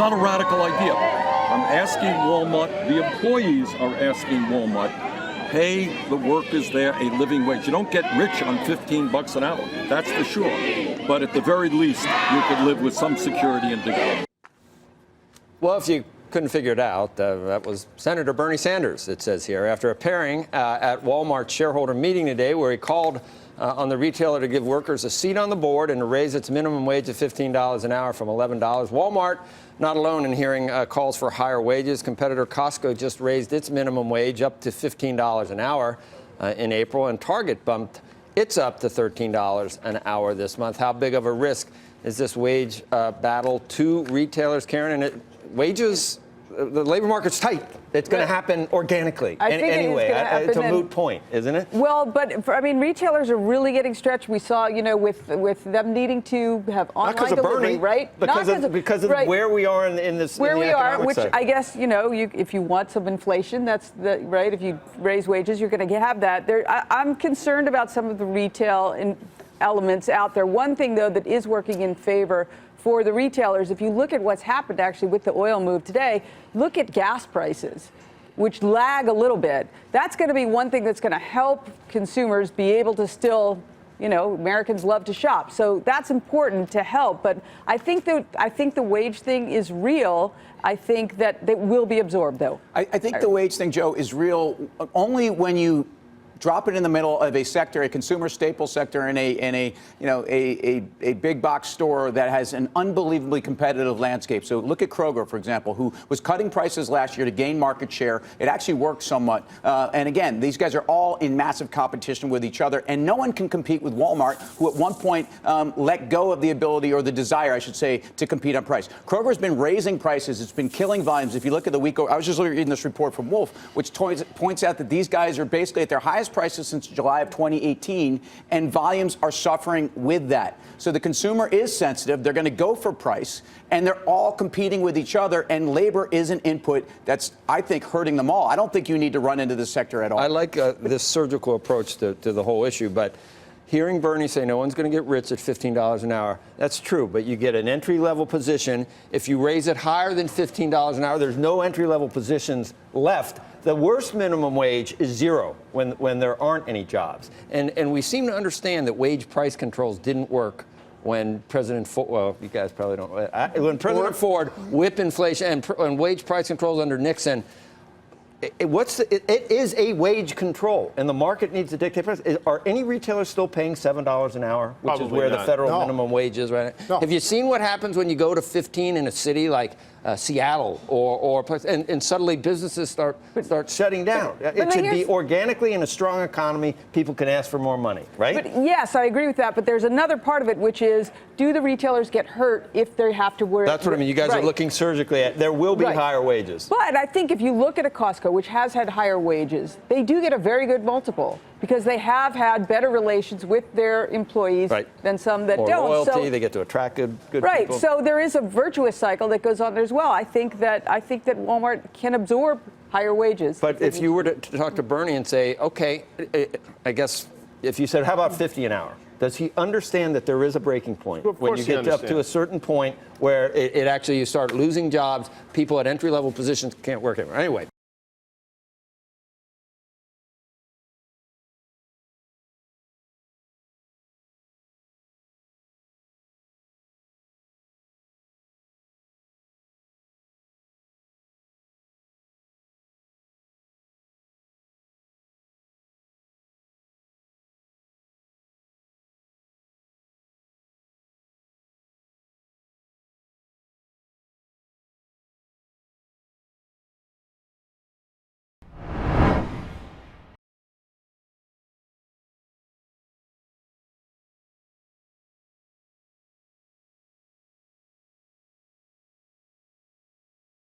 not a radical idea. I'm asking Walmart, the employees are asking Walmart, pay the workers there a living wage. You don't get rich on $15 an hour, that's for sure. But at the very least, you could live with some security and dignity. Well, if you couldn't figure it out, that was Senator Bernie Sanders, it says here, after appearing at Walmart's shareholder meeting today, where he called on the retailer to give workers a seat on the board and to raise its minimum wage of $15 an hour from $11. Walmart, not alone in hearing calls for higher wages. Competitor Costco just raised its minimum wage up to $15 an hour in April, and Target bumped its up to $13 an hour this month. How big of a risk is this wage battle to retailers, Karen? And wages, the labor market's tight. It's going to happen organically. Anyway, it's a moot point, isn't it? Well, but retailers are really getting stretched. We saw, with them needing to have online delivery, right? Because of where we are in this. Where we are, which I guess, if you want some inflation, that's right. If you raise wages, you're going to have that. I'm concerned about some of the retail elements out there. One thing, though, that is working in favor for the retailers, if you look at what's happened actually with the oil move today, look at gas prices, which lag a little bit. That's going to be one thing that's going to help consumers be able to still, Americans love to shop. So that's important to help. But I think the wage thing is real. I think that will be absorbed, though. I think the wage thing, Joe, is real only when you drop it in the middle of a sector, a consumer staple sector, in a big box store that has an unbelievably competitive landscape. So look at Kroger, for example, who was cutting prices last year to gain market share. It actually worked somewhat. And again, these guys are all in massive competition with each other, and no one can compete with Walmart, who at one point let go of the ability, or the desire, I should say, to compete on price. Kroger's been raising prices. It's been killing volumes. If you look at the week, I was just reading this report from Wolf, which points out that these guys are basically at their highest prices since July of 2018, and volumes are suffering with that. So the consumer is sensitive. They're going to go for price, and they're all competing with each other, and labor is an input that's, I think, hurting them all. I don't think you need to run into this sector at all. I like this surgical approach to the whole issue, but hearing Bernie say no one's going to get rich at $15 an hour, that's true, but you get an entry-level position. If you raise it higher than $15 an hour, there's no entry-level positions left. The worst minimum wage is zero when there aren't any jobs. And we seem to understand that wage price controls didn't work when President Ford, well, you guys probably don't, when President Ford whipped inflation and wage price controls under Nixon. It is a wage control, and the market needs to dictate price. Are any retailers still paying $7 an hour, which Probably is where not. the federal minimum wage is right now? No. Have you seen what happens when you go to 15 in a city like Seattle or and suddenly businesses start shutting down? It should be organically, in a strong economy, people can ask for more money, right? But yes, I agree with that. But there's another part of it, which is, do the retailers get hurt if they have to work? That's what I mean. You guys are looking surgically at. There will be higher wages. But I think if you look at a Costco, which has had higher wages, they do get a very good multiple, because they have had better relations with their employees than some that don't. Loyalty, so, they get to attract good people. Right. So there is a virtuous cycle that goes on there as well. I think that Walmart can absorb higher wages. But if you were to talk to Bernie and say, okay, I guess if you said, how about 50 an hour? Does he understand that there is a breaking point when you get up to a certain point where it actually, you start losing jobs, people at entry-level positions can't work anymore? Anyway,